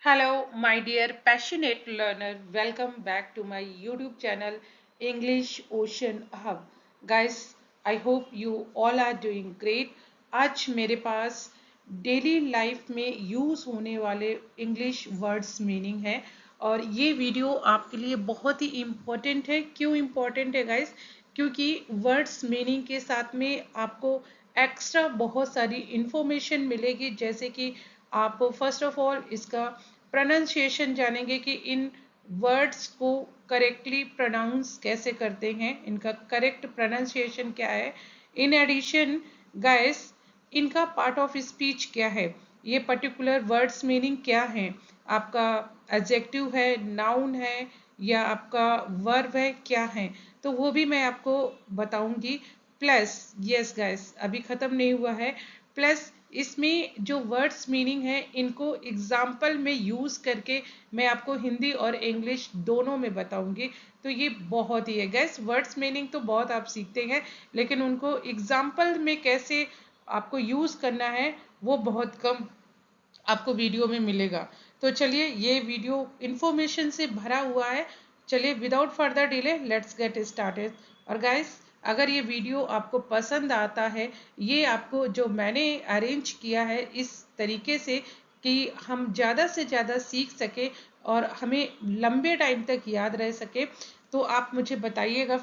Hello, my dear passionate learner. Welcome back to my YouTube channel English Ocean Hub. Guys, I hope you all are doing great. आज मेरे पास daily life में use होने वाले English words meaning है और ये video आपके लिए बहुत ही इम्पोर्टेंट है। क्यों इम्पोर्टेंट है गाइस? क्योंकि वर्ड्स मीनिंग के साथ में आपको एक्स्ट्रा बहुत सारी इंफॉर्मेशन मिलेगी, जैसे कि आप फर्स्ट ऑफ ऑल इसका प्रोनाउंसिएशन जानेंगे कि इन वर्ड्स को करेक्टली प्रोनाउंस कैसे करते हैं, इनका करेक्ट प्रोनाउंसिएशन क्या है। इन एडिशन गाइस, इनका पार्ट ऑफ स्पीच क्या है, ये पर्टिकुलर वर्ड्स मीनिंग क्या है, आपका एडजेक्टिव है, नाउन है या आपका वर्ब है, क्या है, तो वो भी मैं आपको बताऊंगी। प्लस यस गाइस, अभी ख़त्म नहीं हुआ है। प्लस इसमें जो वर्ड्स मीनिंग है इनको एग्जाम्पल में यूज़ करके मैं आपको हिंदी और इंग्लिश दोनों में बताऊंगी। तो ये बहुत ही है गैस, वर्ड्स मीनिंग तो बहुत आप सीखते हैं, लेकिन उनको एग्जाम्पल में कैसे आपको यूज़ करना है वो बहुत कम आपको वीडियो में मिलेगा। तो चलिए, ये वीडियो इंफॉर्मेशन से भरा हुआ है। चलिए without further delay let's get started. और गाइस, अगर ये वीडियो आपको पसंद आता है, ये आपको जो मैंने अरेंज किया है इस तरीके से कि हम ज़्यादा से ज़्यादा सीख सके और हमें लंबे टाइम तक याद रह सके, तो आप मुझे बताइएगा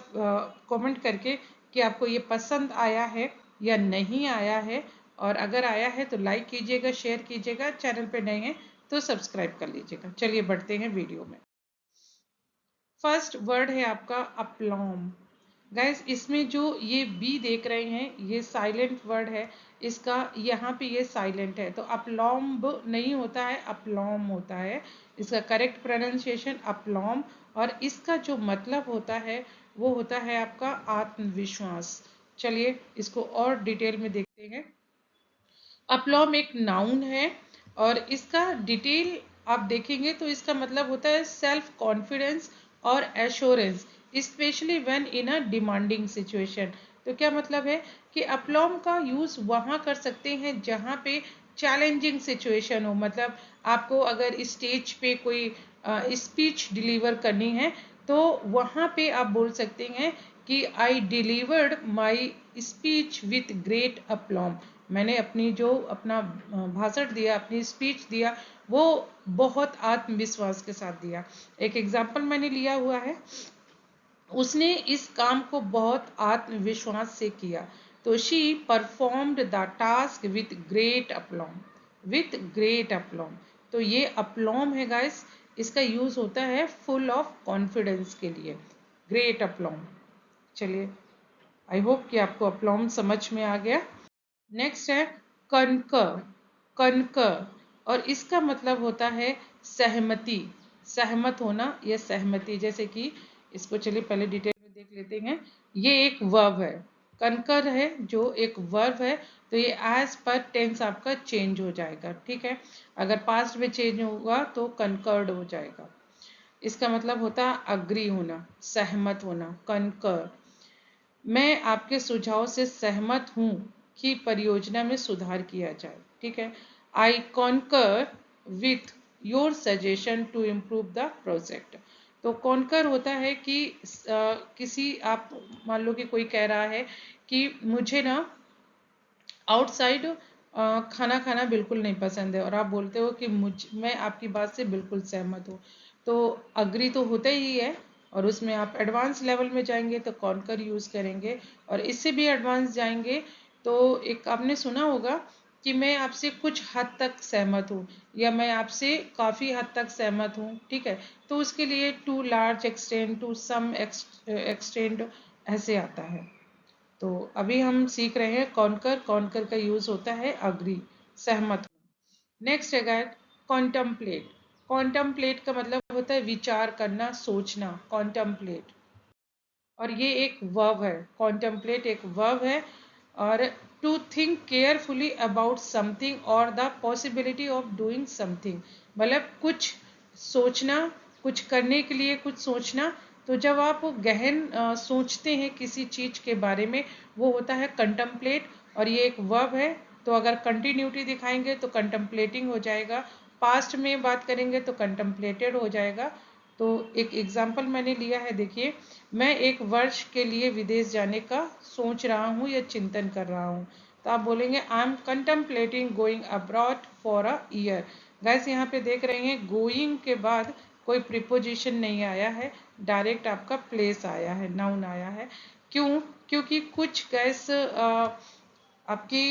कमेंट करके कि आपको ये पसंद आया है या नहीं आया है। और अगर आया है तो लाइक कीजिएगा, शेयर कीजिएगा, चैनल पे नए हैं तो सब्सक्राइब कर लीजिएगा। चलिए बढ़ते हैं वीडियो में। फर्स्ट वर्ड है आपका अपलॉम। गाइस, इसमें जो ये बी देख रहे हैं ये साइलेंट वर्ड है, इसका यहाँ पे ये साइलेंट है, तो अपलॉम्ब नहीं होता है, अपलॉम होता है। इसका करेक्ट प्रोनाउंसिएशन अपलॉम। और इसका जो मतलब होता है वो होता है आपका आत्मविश्वास। चलिए इसको और डिटेल में देखते हैं। अपलॉम एक नाउन है और इसका डिटेल आप देखेंगे तो इसका मतलब होता है सेल्फ कॉन्फिडेंस और assurance, specially when in a demanding situation. तो क्या मतलब है कि अपलॉम का यूज़ वहाँ कर सकते हैं जहाँ पे चैलेंजिंग सिचुएशन हो। मतलब आपको अगर स्टेज पे कोई स्पीच डिलीवर करनी है तो वहाँ पे आप बोल सकते हैं कि I delivered my speech with great aplomb. मैंने अपनी जो अपना भाषण दिया, अपनी स्पीच दिया, वो बहुत आत्मविश्वास के साथ दिया। एक एग्जाम्पल मैंने लिया हुआ है, उसने इस काम को बहुत आत्मविश्वास से किया। तो she performed the task with great aplomb, with great aplomb. तो ये अपलॉम है गाइस, इसका यूज होता है फुल ऑफ कॉन्फिडेंस के लिए, ग्रेट अपलॉम। चलिए, आई होप कि आपको अपलॉम समझ में आ गया। नेक्स्ट है कनकर। कनकर, और इसका मतलब होता है सहमति, सहमत होना या सहमति। जैसे कि इसको चलिए पहले डिटेल में देख लेते हैं। ये एक वर्ब है, कनकर है जो एक वर्ब है, तो ये एज पर टेंस आपका चेंज हो जाएगा। ठीक है, अगर पास्ट में चेंज होगा तो कनकर्ड हो जाएगा। इसका मतलब होता है अग्री होना, सहमत होना, कनकर। मैं आपके सुझाव से सहमत हूँ कि परियोजना में सुधार किया जाए। ठीक है, I concur with your suggestion to improve the project. तो कॉन्कर होता है कि किसी, आप मान लो कि कोई कह रहा है कि मुझे ना आउटसाइड खाना खाना बिल्कुल नहीं पसंद है, और आप बोलते हो कि मैं आपकी बात से बिल्कुल सहमत हूँ, तो अग्री तो होता ही है। और उसमें आप एडवांस लेवल में जाएंगे तो कॉन्कर यूज़ करेंगे, और इससे भी एडवांस जाएंगे तो एक आपने सुना होगा कि मैं आपसे कुछ हद तक सहमत हूँ या मैं आपसे काफ़ी हद तक सहमत हूँ। ठीक है, तो उसके लिए to large extent, to some extent ऐसे आता है। तो अभी हम सीख रहे हैं कॉन्कर। कॉन्कर का यूज होता है अग्री, सहमत होना। नेक्स्ट है गाइड कॉन्टम्पलेट। कॉन्टम्पलेट का मतलब होता है विचार करना, सोचना, कॉन्टम्पलेट। और ये एक वर्ब है, कॉन्टम्पलेट एक वर्ब है। और to think carefully about something और the possibility of doing something, मतलब कुछ सोचना, कुछ करने के लिए कुछ सोचना। तो जब आप गहन सोचते हैं किसी चीज के बारे में, वो होता है कंटम्पलेट, और ये एक वर्ब है। तो अगर कंटिन्यूटी दिखाएंगे तो कंटम्पलेटिंग हो जाएगा, पास्ट में बात करेंगे तो कंटम्पलेटेड हो जाएगा। तो एक एग्जाम्पल मैंने लिया है, देखिए, मैं 1 वर्ष के लिए विदेश जाने का सोच रहा हूँ या चिंतन कर रहा हूँ। तो आप बोलेंगे I am contemplating going abroad for a year. गैस यहाँ पे देख रहे हैं गोइंग के बाद कोई प्रिपोजिशन नहीं आया है, डायरेक्ट आपका प्लेस आया है, नाउन आया है। क्यों? क्योंकि कुछ गैस आपकी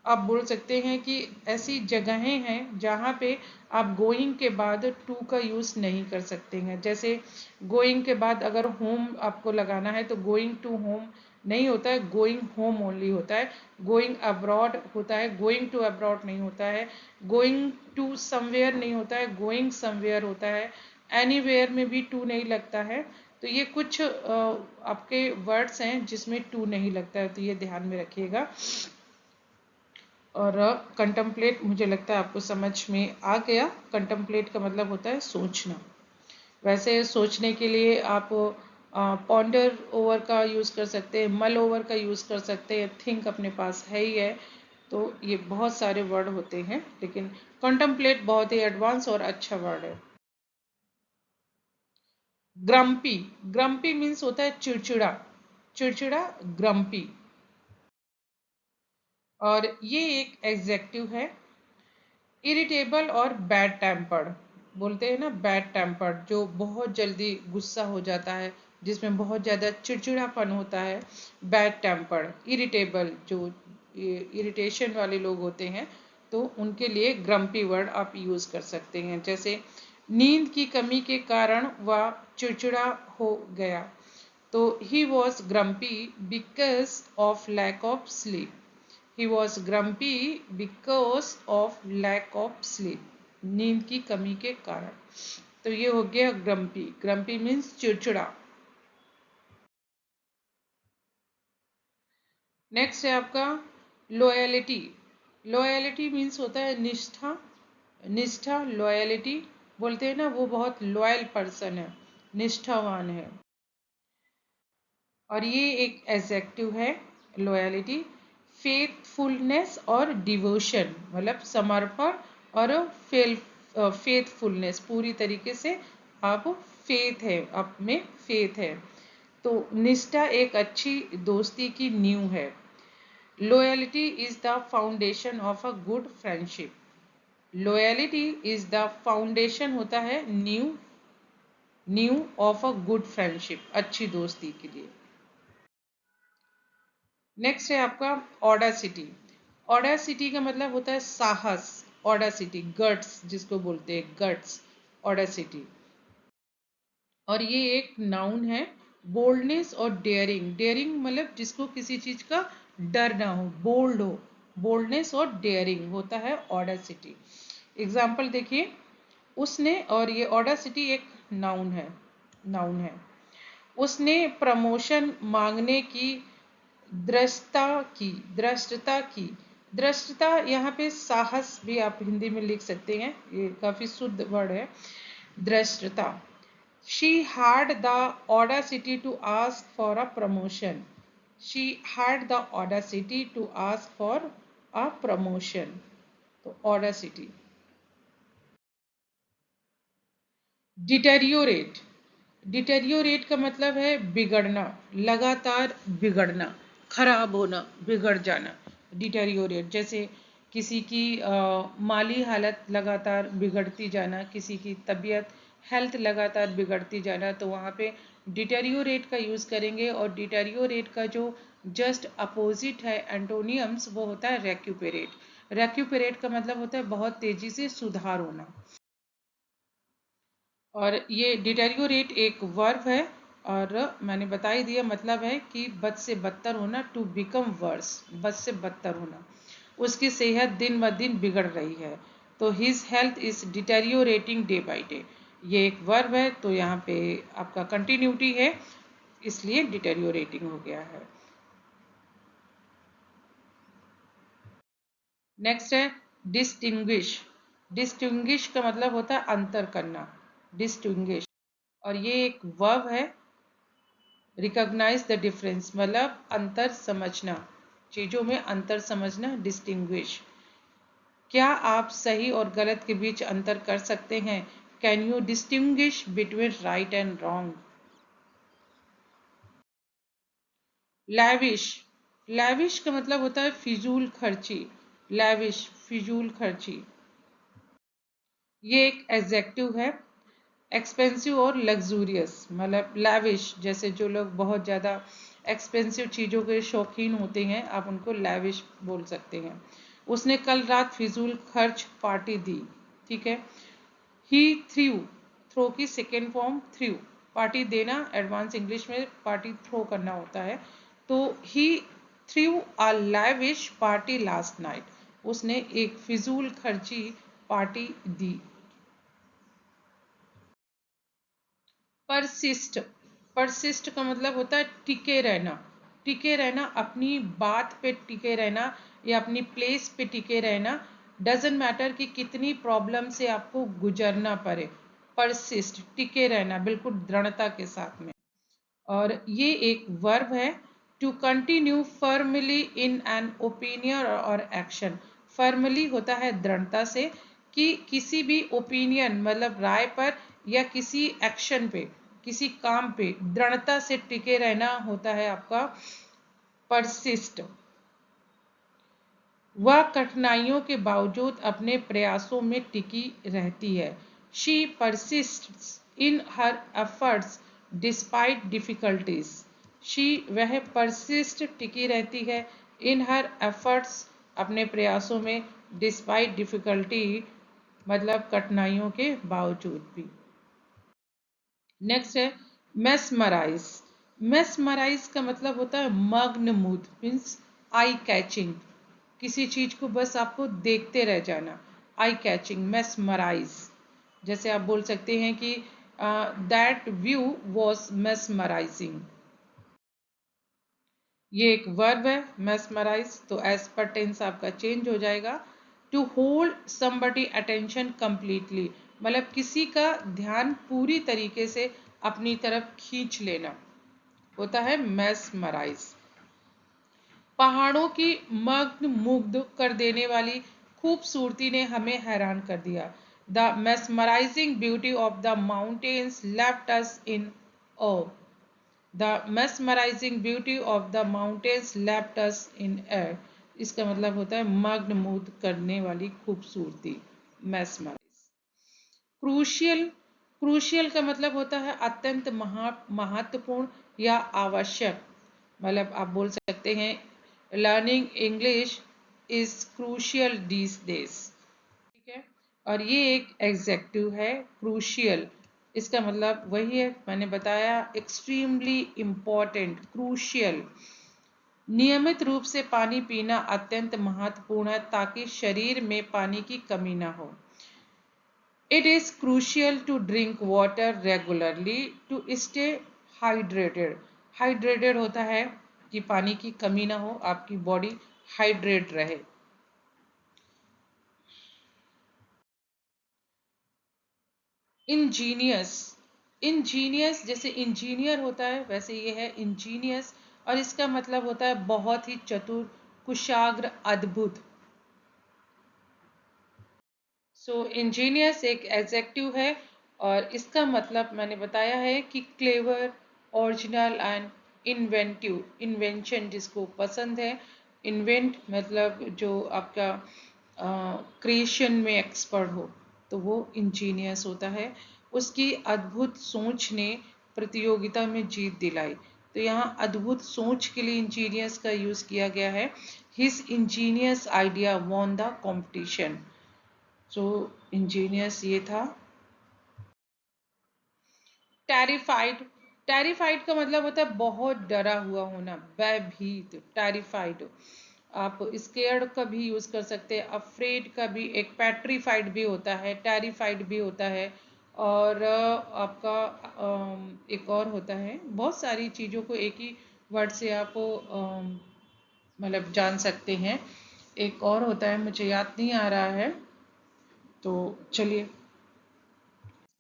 आप बोल सकते हैं कि ऐसी जगहें हैं जहाँ पे आप गोइंग के बाद टू का यूज़ नहीं कर सकते हैं। जैसे गोइंग के बाद अगर होम आपको लगाना है तो गोइंग टू होम नहीं होता है, गोइंग होम ओनली होता है। गोइंग अब्रॉड होता है, गोइंग टू अब्रॉड नहीं होता है। गोइंग टू समवेयर नहीं होता है, गोइंग समवेयर होता है। एनीवेयर में भी टू नहीं लगता है। तो ये कुछ आपके वर्ड्स हैं जिसमें टू नहीं लगता है, तो ये ध्यान में रखिएगा। और कंटम्पलेट मुझे लगता है आपको समझ में आ गया। कंटम्पलेट का मतलब होता है सोचना। वैसे सोचने के लिए आप पॉन्डर ओवर का यूज़ कर सकते हैं, मल ओवर का यूज़ कर सकते हैं, थिंक अपने पास है ही है। तो ये बहुत सारे वर्ड होते हैं, लेकिन कंटम्पलेट बहुत ही एडवांस और अच्छा वर्ड है। ग्रम्पी, ग्रम्पी मीन्स होता है चिड़चिड़ा, चिड़चिड़ा, ग्रम्पी। और ये एक एग्जेक्टिव है। इरिटेबल और बैड टेम्पर्ड, बोलते हैं ना बैड टेम्पर्ड, जो बहुत जल्दी गुस्सा हो जाता है, जिसमें बहुत ज़्यादा चिड़चिड़ापन होता है। बैड टेम्पर्ड, इरिटेबल, जो इरिटेशन वाले लोग होते हैं, तो उनके लिए ग्रम्पी वर्ड आप यूज़ कर सकते हैं। जैसे नींद की कमी के कारण वह चिड़चिड़ा हो गया, तो he was grumpy because of lack of sleep. He was grumpy because of lack of sleep. नींद की कमी के कारण। तो ये हो गया ग्रम्पी। ग्रम्पी मीन्स चिड़चिड़ा। नेक्स्ट है आपका लॉयलिटी। लॉयलिटी मीन्स होता है निष्ठा, निष्ठा, लॉयलिटी। बोलते हैं ना वो बहुत लॉयल पर्सन है, निष्ठावान है। और ये एक एडजेक्टिव है लॉयलिटी। फेथफुलनेस और डिवोशन, मतलब समर्पण और फेथफुलनेस, पूरी तरीके से आप फेथ है, आप में फेथ है। तो निष्ठा एक अच्छी दोस्ती की नींव है। Loyalty is the foundation of a good friendship. Loyalty is the foundation होता है, नींव, नींव ऑफ अ गुड फ्रेंडशिप, अच्छी दोस्ती के लिए। नेक्स्ट है आपका ऑडासिटी। ऑडासिटी का मतलब होता है साहस, ऑडासिटी, गट्स जिसको बोलते हैं, गट्स, ऑडासिटी। और ये एक नाउन है। बोल्डनेस और डेयरिंग, डेयरिंग मतलब जिसको किसी चीज का डर ना हो, बोल्ड हो, बोल्डनेस और डेयरिंग होता है ऑडासिटी। एग्जाम्पल देखिए, उसने, और ये ऑडासिटी एक नाउन है, नाउन है। उसने प्रमोशन मांगने की दृष्टता की। दृष्टता यहाँ पे साहस भी आप हिंदी में लिख सकते हैं, ये काफी शुद्ध वर्ड है, दृष्टता। She had the audacity to ask for a promotion. She had the audacity to ask for a promotion. तो ऑडासिटी। डिटेरियोरेट, डिटेरियोरेट का मतलब है बिगड़ना, लगातार बिगड़ना, खराब होना, बिगड़ जाना, डिटेरियोरेट। जैसे किसी की माली हालत लगातार बिगड़ती जाना, किसी की तबीयत, हेल्थ लगातार बिगड़ती जाना, तो वहाँ पे डिटेरियोरेट का यूज़ करेंगे। और डिटेरियोरेट का जो जस्ट अपोजिट है, एंटोनियम्स, वो होता है रेक्यूपरेट। रेक्यूपरेट का मतलब होता है बहुत तेजी से सुधार होना। और ये डिटेरियोरेट एक वर्ब है, और मैंने बता ही दिया मतलब है कि बद से बदतर होना, टू बिकम वर्स, बद से बदतर होना। उसकी सेहत दिन ब दिन बिगड़ रही है, तो his health is deteriorating day by day. ये एक वर्ब है, तो यहाँ पे आपका कंटिन्यूटी है, इसलिए डिटेरियोरेटिंग हो गया है। नेक्स्ट है डिस्टिंग्विश। डिस्टिंग्विश का मतलब होता है अंतर करना, डिस्टिंग्विश। और ये एक वर्ब है। रिकॉग्नाइज द डिफरेंस मतलब अंतर समझना, चीजों में अंतर समझना, डिस्टिंग्विश। क्या आप सही और गलत के बीच अंतर कर सकते हैं? Can you distinguish between right and wrong? Lavish, lavish का मतलब होता है फिजूल खर्ची। लैविश, फिजूल खर्ची। ये एक एडजेक्टिव है। एक्सपेंसिव और लग्जूरियस, मतलब लैविश, जैसे जो लोग बहुत ज़्यादा एक्सपेंसिव चीज़ों के शौकीन होते हैं, आप उनको लैविश बोल सकते हैं। उसने कल रात फिजूल खर्च पार्टी दी। ठीक है। ही थ्रू, थ्रो की सेकेंड फॉर्म थ्रू, पार्टी देना, एडवांस इंग्लिश में पार्टी थ्रो करना होता है। तो he threw a lavish party last night, उसने एक फिजूल खर्ची पार्टी दी। परसिस्ट, परसिस्ट का मतलब होता है टिके रहना। टिके रहना, अपनी बात पे टिके रहना या अपनी प्लेस पे टिके रहना। डजेंट मैटर कि कितनी प्रॉब्लम से आपको गुजरना पड़े। परसिस्ट, टिके रहना बिल्कुल दृढ़ता के साथ में। और ये एक वर्ब है, to continue firmly in an opinion or action. Firmly होता है दृढ़ता से, कि किसी भी ओपिनियन मतलब राय पर या किसी एक्शन पे, किसी काम पे दृढ़ता से टिके रहना होता है आपका परसिस्ट। वह कठिनाइयों के बावजूद अपने प्रयासों में टिकी रहती है। She persists in her efforts despite difficulties. She, वह परसिस्ट, टिकी रहती है, इन हर एफर्ट्स, अपने प्रयासों में, डिस्पाइट डिफिकल्टी मतलब कठिनाइयों के बावजूद भी। नेक्स्ट है मेस्मराइज। मेस्मराइज का मतलब होता है मग्नमुग्ध, मीन्स आई कैचिंग। किसी चीज को बस आपको देखते रह जाना, आई कैचिंग, मेस्मराइज। जैसे आप बोल सकते हैं कि दैट व्यू वॉज मेस्मराइजिंग। ये एक वर्ब है मेस्मराइज, तो एज पर टेंस आपका चेंज हो जाएगा। To hold somebody attention completely, मतलब किसी का ध्यान पूरी तरीके से अपनी तरफ खींच लेना होता है मेस्मराइज। पहाड़ों की मग्न मुग्ध कर देने वाली खूबसूरती ने हमें हैरान कर दिया। The mesmerising beauty of the mountains left us in awe. The mesmerising beauty of the mountains left us in air. इसका मतलब होता है मग्न मुग्ध करने वाली खूबसूरती, मेस्मराइज। क्रूशियल, क्रूशियल का मतलब होता है अत्यंत महत्वपूर्ण या आवश्यक। मतलब आप बोल सकते हैं learning English is crucial these days. ठीक है। और ये एक एग्जेक्टिव है क्रूशियल, इसका मतलब वही है मैंने बताया, एक्सट्रीमली इम्पॉर्टेंट, क्रूशियल। नियमित रूप से पानी पीना अत्यंत महत्वपूर्ण है ताकि शरीर में पानी की कमी ना हो। It is crucial to drink water regularly to stay hydrated. Hydrated होता है कि पानी की कमी ना हो, आपकी बॉडी हाइड्रेट रहे। इंजीनियस, इंजीनियस जैसे इंजीनियर होता है वैसे ये है इंजीनियस, और इसका मतलब होता है बहुत ही चतुर, कुशाग्र, अद्भुत। सो इंजीनियस एक एडजेक्टिव है, और इसका मतलब मैंने बताया है कि clever, original and inventive. Invention जिसको पसंद है, इन्वेंट मतलब जो आपका क्रिएशन में एक्सपर्ट हो, तो वो इंजीनियस होता है। उसकी अद्भुत सोच ने प्रतियोगिता में जीत दिलाई। तो यहाँ अद्भुत सोच के लिए इंजीनियस का यूज किया गया है। His Angénieux idea won the competition. So Angénieux ये था। टेरिफाइड, टेरिफाइड का मतलब होता है बहुत डरा हुआ होना, भयभीत, टेरिफाइड। आप स्केयर्ड का भी यूज कर सकते हैं, अफ्रेड का भी, एक पेट्रीफाइड भी होता है, टेरिफाइड भी होता है, और आपका एक और होता है। बहुत सारी चीज़ों को एक ही वर्ड से आप मतलब जान सकते हैं। एक और होता है, मुझे याद नहीं आ रहा है, तो चलिए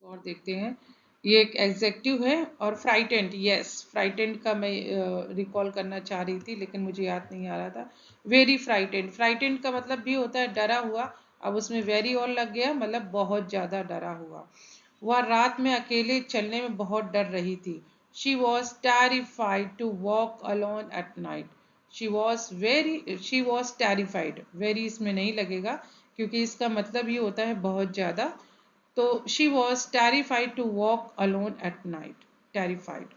और देखते हैं। ये एक एग्जेक्टिव है। और फ्राइटेंड, यस, फ्राइटेंड का मैं रिकॉल करना चाह रही थी लेकिन मुझे याद नहीं आ रहा था। वेरी फ्राइटेंड, फ्राइटेंड का मतलब भी होता है डरा हुआ, अब उसमें वेरी और लग गया, मतलब बहुत ज़्यादा डरा हुआ। वह रात में अकेले चलने में बहुत डर रही थी। She was terrified to walk alone at night. She was terrified, very इसमें नहीं लगेगा क्योंकि इसका मतलब ही होता है बहुत ज़्यादा। तो she was terrified to walk alone at night, terrified।